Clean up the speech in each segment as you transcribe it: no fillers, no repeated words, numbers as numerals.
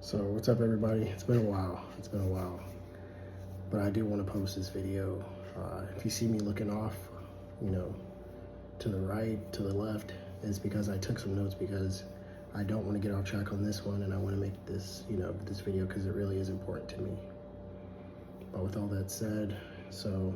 So what's up, everybody? It's been a while. But I do want to post this video. If you see me looking off, you know, to the right, to the left, it's because I took some notes because I don't want to get off track on this one, and I want to make this, this video because it really is important to me. But with all that said, so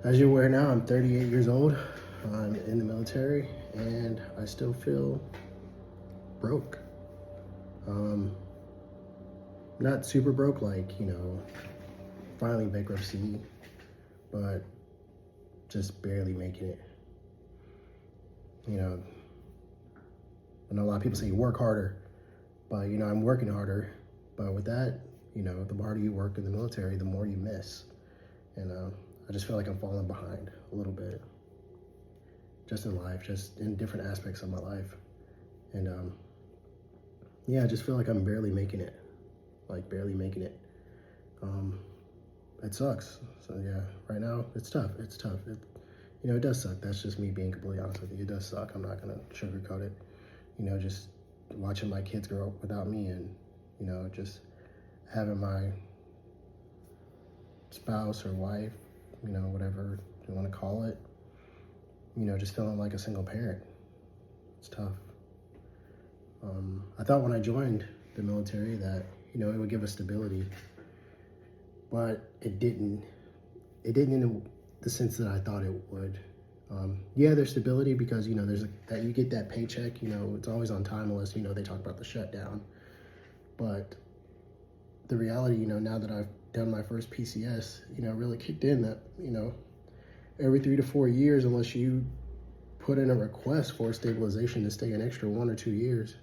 as you're aware now, I'm 38 years old. I'm in the military, and I still feel broke. Not super broke, like, filing bankruptcy, but just barely making it. I know a lot of people say you work harder, but, I'm working harder. But with that, the harder you work in the military, the more you miss. And I just feel like I'm falling behind a little bit, just in life, just in different aspects of my life. And yeah, I just feel like I'm barely making it. It sucks. So yeah, right now it's tough. It does suck. That's just me being completely honest with you. It does suck. I'm not gonna sugarcoat it. Just watching my kids grow up without me, and just having my spouse or wife, whatever you want to call it, just feeling like a single parent. It's tough. I thought when I joined the military that, it would give us stability, but it didn't. It didn't in the sense that I thought it would. Yeah, there's stability because, there's that you get that paycheck, it's always on time unless, they talk about the shutdown. But the reality, now that I've done my first PCS, really kicked in that, every 3 to 4 years, unless you put in a request for stabilization to stay an extra 1 or 2 years,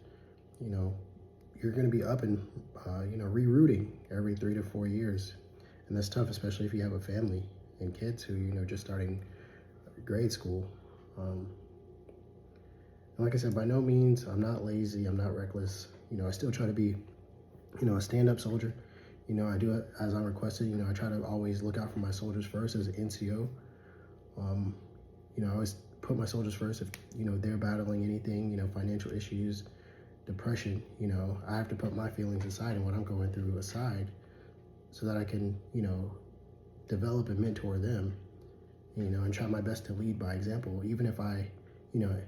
you're going to be up and, rerouting every 3 to 4 years. And that's tough, especially if you have a family and kids who, just starting grade school. And like I said, by no means, I'm not lazy, I'm not reckless. I still try to be, a stand-up soldier. I do it as I requested. I try to always look out for my soldiers first as an NCO. I always put my soldiers first. If, they're battling anything, financial issues, depression, I have to put my feelings aside and what I'm going through aside so that I can, develop and mentor them, and try my best to lead by example. Even if I, in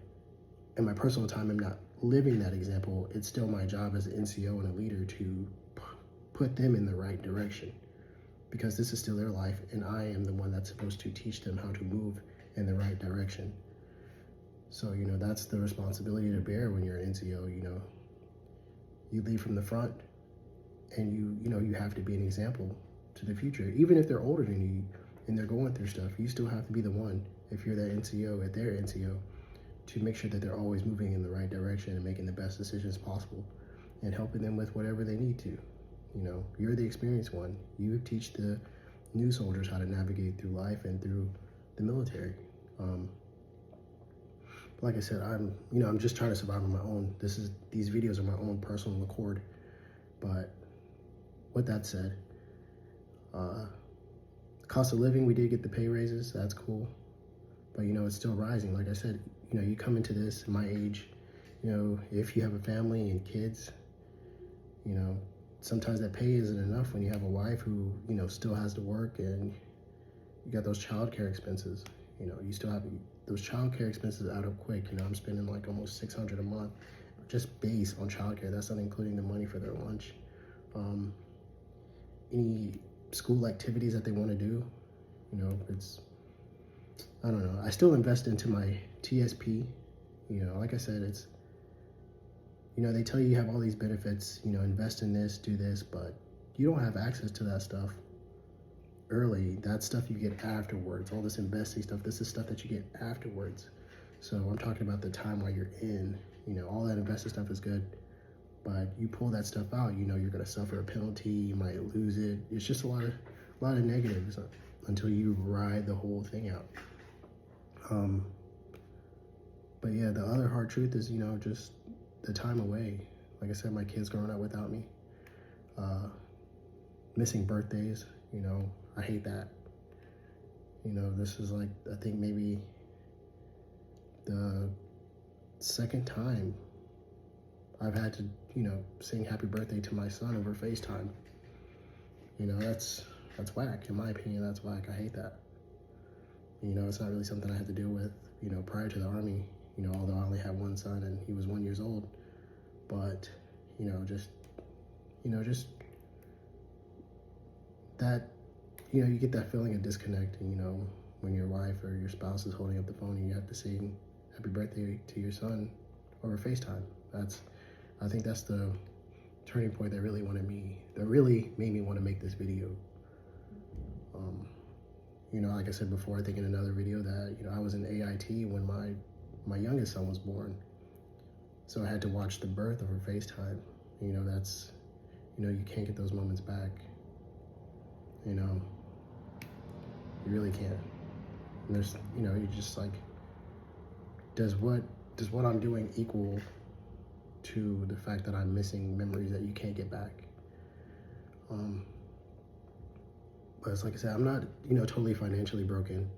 my personal time, I'm not living that example, it's still my job as an NCO and a leader to put them in the right direction, because this is still their life and I am the one that's supposed to teach them how to move in the right direction. So, that's the responsibility to bear when you're an NCO. You lead from the front, and you have to be an example to the future. Even if they're older than you and they're going through stuff, you still have to be the one, if you're that NCO, at their NCO, to make sure that they're always moving in the right direction and making the best decisions possible and helping them with whatever they need to. You're the experienced one. You teach the new soldiers how to navigate through life and through the military. Like I said, I'm just trying to survive on my own. These videos are my own personal accord. But with that said, cost of living, we did get the pay raises. That's cool. But, it's still rising. Like I said, you come into this, my age, if you have a family and kids, sometimes that pay isn't enough when you have a wife who, still has to work, and you got those childcare expenses. You still have those childcare expenses out up quick. I'm spending like almost $600 a month just base on childcare. That's not including the money for their lunch. Any school activities that they want to do, I don't know. I still invest into my TSP. Like I said, it's, they tell you have all these benefits, invest in this, do this, but you don't have access to that stuff early. That stuff you get afterwards. All this investing stuff, this is stuff that you get afterwards. So I'm talking about the time while you're in, all that investing stuff is good, but you pull that stuff out, you're going to suffer a penalty, you might lose it. It's just a lot of negatives until you ride the whole thing out. But yeah, the other hard truth is, just the time away. Like I said, my kids growing up without me, missing birthdays, I hate that. This is like, I think maybe the second time I've had to, sing happy birthday to my son over FaceTime. That's whack. In my opinion, that's whack. I hate that. It's not really something I had to deal with, prior to the Army, although I only had one son and he was 1 year old. But, just that, you get that feeling of disconnect, when your wife or your spouse is holding up the phone and you have to sing happy birthday to your son over FaceTime. I think that's the turning point that really made me want to make this video. Like I said before, I think in another video that, I was in AIT when my youngest son was born. So I had to watch the birth over FaceTime. That's, you can't get those moments back. You really can't. And there's, you just like, does what I'm doing equal to the fact that I'm missing memories that you can't get back? But it's like I said, I'm not, totally financially broken,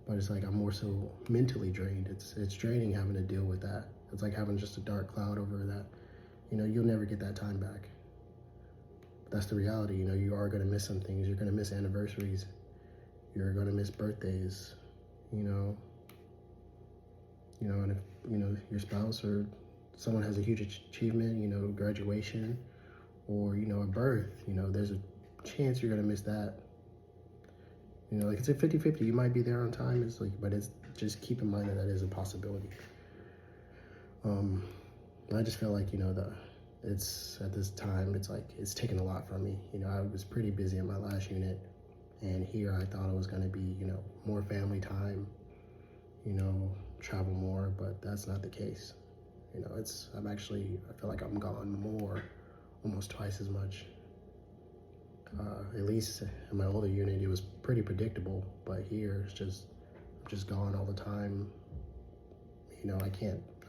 but it's like I'm more so mentally drained. It's draining having to deal with that. It's like having just a dark cloud over that. You'll never get that time back. But that's the reality. You are going to miss some things. You're going to miss anniversaries. You're going to miss birthdays. And if your spouse or someone has a huge achievement, graduation, or a birth, there's a chance you're going to miss that. Like it's a 50-50. You might be there on time. But it's just keep in mind that is a possibility. I just feel like, it's at this time, it's taken a lot from me. I was pretty busy in my last unit, and here I thought it was going to be, more family time, travel more, but that's not the case. I feel like I'm gone more, almost twice as much. At least in my older unit, it was pretty predictable, but here I'm just gone all the time.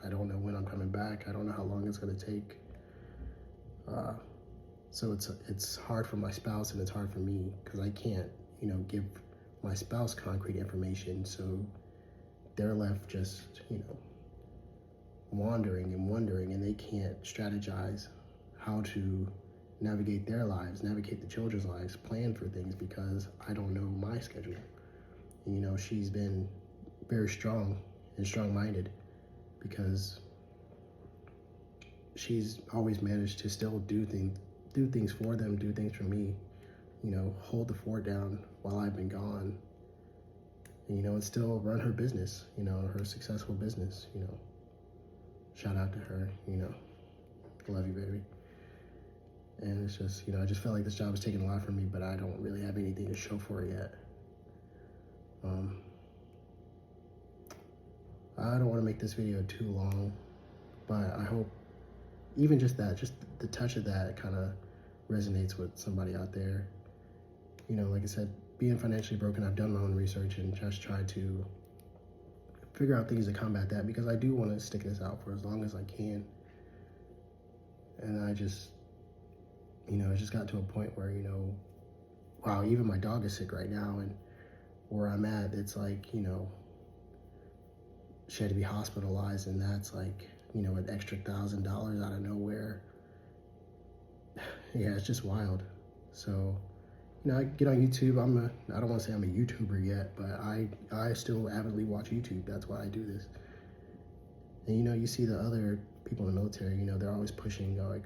I don't know when I'm coming back. I don't know how long it's going to take. So it's hard for my spouse and it's hard for me because I can't, give my spouse concrete information. So they're left just, wandering and wondering, and they can't strategize how to navigate their lives, navigate the children's lives, plan for things because I don't know my schedule. She's been very strong and strong-minded because she's always managed to still do things for them, do things for me, hold the fort down while I've been gone, and still run her business, her successful business, shout out to her, love you, baby. And it's just, I just felt like this job was taking a lot from me, but I don't really have anything to show for it yet. I don't want to make this video too long, but I hope even just the touch of that kind of resonates with somebody out there. Like I said, being financially broken, I've done my own research and just tried to figure out things to combat that because I do want to stick this out for as long as I can. And I just, it just got to a point where, wow, even my dog is sick right now, and where I'm at, it's like, she had to be hospitalized, and that's like, an extra $1,000 out of nowhere. Yeah, it's just wild. So, I get on YouTube. I don't want to say I'm a YouTuber yet, but I still avidly watch YouTube. That's why I do this. And, you see the other people in the military, they're always pushing, like,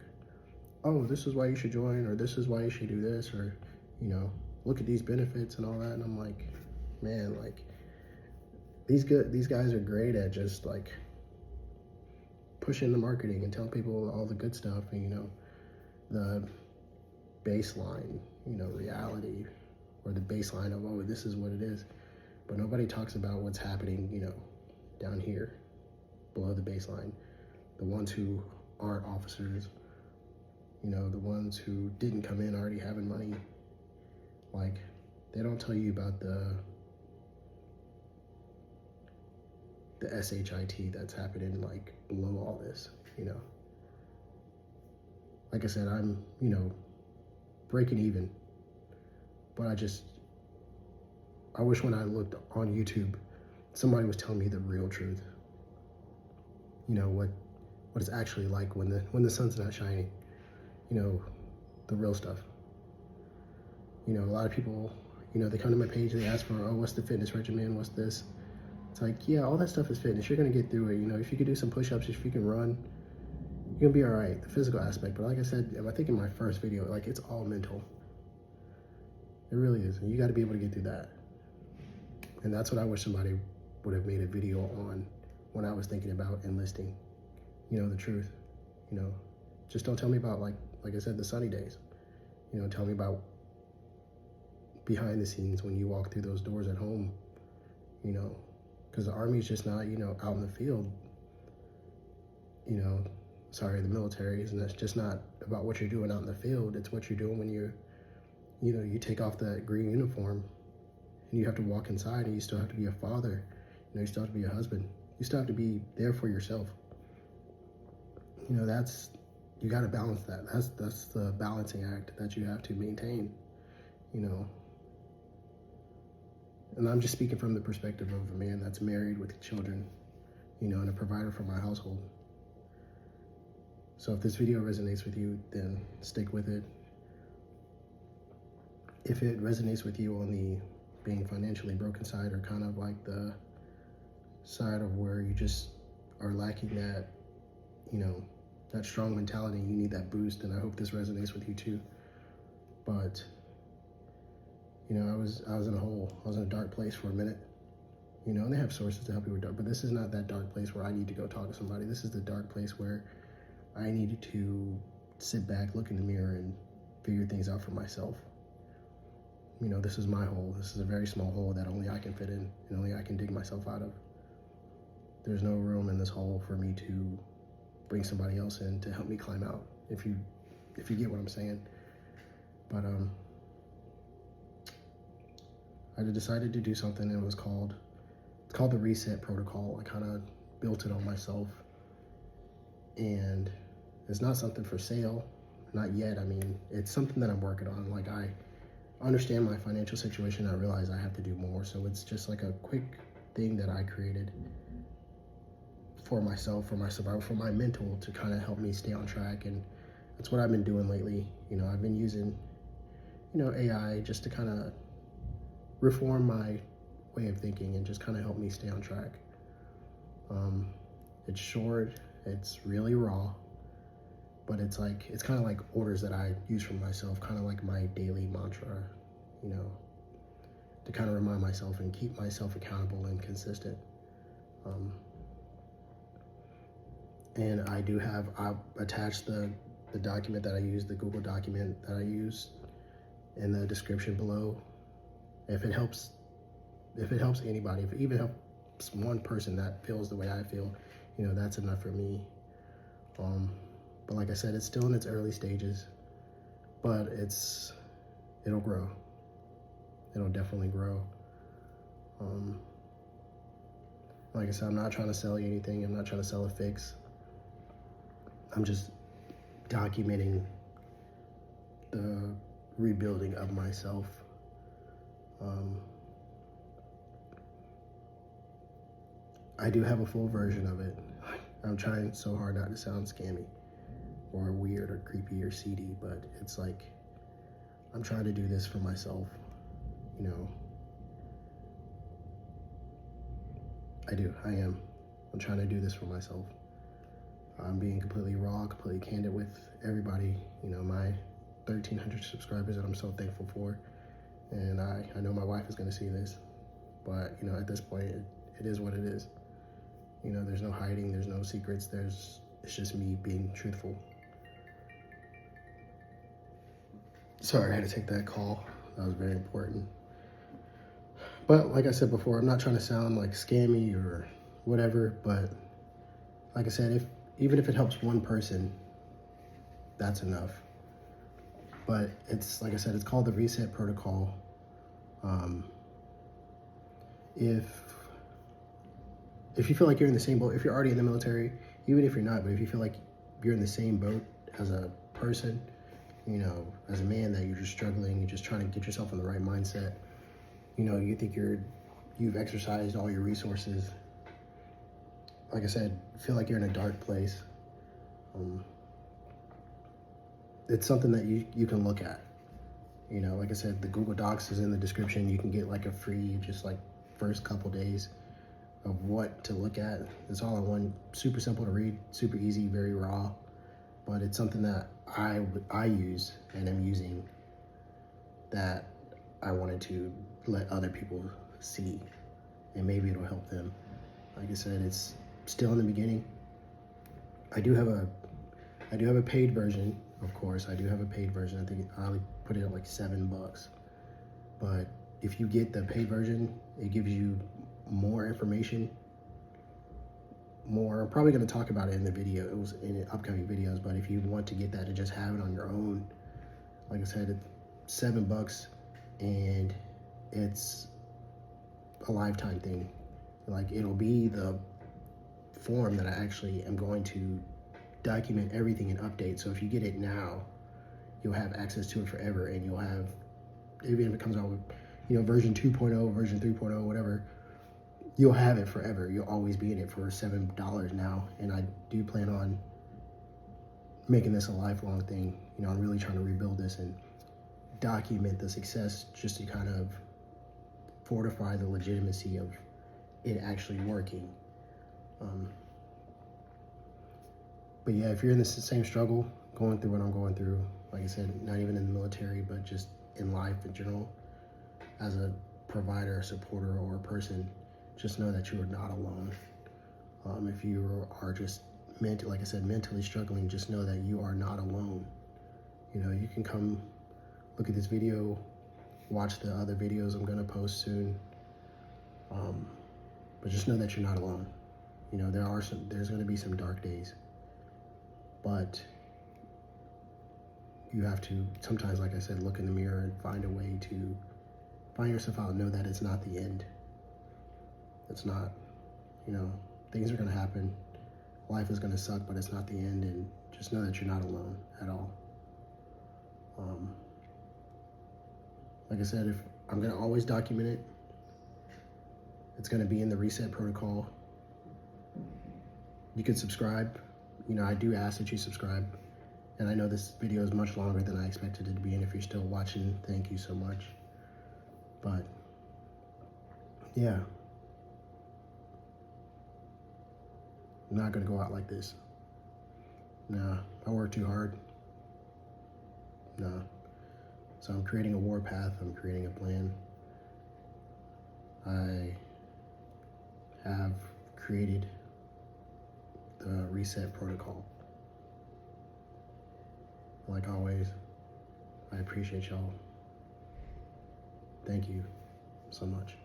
oh, this is why you should join, or this is why you should do this, or, look at these benefits and all that. And I'm like, man, like, these guys are great at just, like, pushing the marketing and telling people all the good stuff and, the baseline, reality, or the baseline of, oh, this is what it is. But nobody talks about what's happening, down here, below the baseline. The ones who aren't officers, the ones who didn't come in already having money. Like, they don't tell you about the SHIT that's happening, like, below all this, Like I said, I'm, breaking even. But I wish when I looked on YouTube, somebody was telling me the real truth. what it's actually like when the sun's not shining, you know, the real stuff. You know, a lot of people, you know, they come to my page, they ask for, oh, what's the fitness regimen, what's this? It's like, yeah, all that stuff is fitness. You're gonna get through it. You know, if you can do some push-ups, if you can run, you're gonna be all right, the physical aspect. But like I said, I think in my first video, like, it's all mental. It really is. And you gotta be able to get through that. And that's what I wish somebody would have made a video on when I was thinking about enlisting, you know, the truth. You know, just don't tell me about, like I said, the sunny days. You know, tell me about behind the scenes when you walk through those doors at home, you know, because the Army's just not, you know, out in the field, you know, sorry, the military is, and that's just not about what you're doing out in the field. It's what you're doing when you know, you take off that green uniform and you have to walk inside, and you still have to be a father, you know, you still have to be a husband, you still have to be there for yourself. You know, you got to balance that. That's the balancing act that you have to maintain, you know. And I'm just speaking from the perspective of a man that's married with children, you know, and a provider for my household. So if this video resonates with you, then stick with it. If it resonates with you on the being financially broken side, or kind of like the side of where you just are lacking that, you know, that strong mentality, you need that boost, and I hope this resonates with you too. But you know, I was in a hole. I was in a dark place for a minute. You know, and they have sources to help you with dark, but this is not that dark place where I need to go talk to somebody. This is the dark place where I needed to sit back, look in the mirror, and figure things out for myself. You know, this is my hole. This is a very small hole that only I can fit in, and only I can dig myself out of. There's no room in this hole for me to bring somebody else in to help me climb out, if you get what I'm saying. But I decided to do something, and it's called the reset protocol. I kind of built it on myself, and it's not something for sale, not yet. I mean, it's something that I'm working on. Like, I understand my financial situation. I realize I have to do more, so it's just like a quick thing that I created for myself, for my survival, for my mental, to kind of help me stay on track. And that's what I've been doing lately. You know, I've been using, you know, AI just to kind of reform my way of thinking and just kind of help me stay on track. It's short, it's really raw, but it's kind of like orders that I use for myself, kind of like my daily mantra, you know, to kind of remind myself and keep myself accountable and consistent. And I've attached the document that I use, the Google document that I use, in the description below. If it helps anybody, if it even helps one person that feels the way I feel, you know, that's enough for me. But like I said, it's still in its early stages, but it'll grow. It'll definitely grow. Like I said, I'm not trying to sell you anything. I'm not trying to sell a fix. I'm just documenting the rebuilding of myself. I do have a full version of it. I'm trying so hard not to sound scammy or weird or creepy or seedy, but it's like, I'm trying to do this for myself, you know. I am. I'm trying to do this for myself. I'm being completely raw, completely candid with everybody, you know, my 1,300 subscribers that I'm so thankful for. And I know my wife is gonna see this, but you know, at this point, it is what it is. You know, there's no hiding, there's no secrets, it's just me being truthful. Sorry, I had to take that call. That was very important. But like I said before, I'm not trying to sound like scammy or whatever, but like I said, even if it helps one person, that's enough. But it's, like I said, it's called the reset protocol. If you feel like you're in the same boat, if you're already in the military, even if you're not, but if you feel like you're in the same boat as a person, you know, as a man, that you're just struggling, you're just trying to get yourself in the right mindset, you know, you think you've exercised all your resources, like I said, feel like you're in a dark place, Um, it's something that you can look at. You know, like I said, the Google Docs is in the description. You can get like a free, just like first couple days of what to look at. It's all in one, super simple to read, super easy, very raw, but it's something that I use and am using that I wanted to let other people see, and maybe it'll help them. Like I said, it's still in the beginning. I do have a paid version, of course. I do have a paid version. I think I only put it at like $7. But if you get the paid version, it gives you more information. I'm probably going to talk about it in the videos, in upcoming videos. But if you want to get that and just have it on your own, like I said, it's $7, and it's a lifetime thing. Like, it'll be the form that I actually am going to document everything and update. So if you get it now, you'll have access to it forever, and you'll have, even if it comes out with, you know, version 2.0, version 3.0, whatever, you'll have it forever. You'll always be in it for $7 now. And I do plan on making this a lifelong thing. You know, I'm really trying to rebuild this and document the success, just to kind of fortify the legitimacy of it actually working. But yeah, if you're in the same struggle, going through what I'm going through, like I said, not even in the military, but just in life in general, as a provider, a supporter, or a person, just know that you are not alone. If you are just like I said, mentally struggling, just know that you are not alone. You know, you can come look at this video, watch the other videos I'm gonna post soon. But just know that you're not alone. You know, there's gonna be some dark days, but you have to sometimes, like I said, look in the mirror and find a way to find yourself out and know that it's not the end. It's not, you know, things are gonna happen. Life is gonna suck, but it's not the end, and just know that you're not alone at all. Like I said, if I'm gonna always document it, it's gonna be in the reset protocol. You can subscribe. You know, I do ask that you subscribe. And I know this video is much longer than I expected it to be, and if you're still watching, thank you so much. But yeah, I'm not gonna go out like this. Nah, I work too hard. Nah. So I'm creating a war path, I'm creating a plan. I have created the reset protocol. Like always, I appreciate y'all. Thank you so much.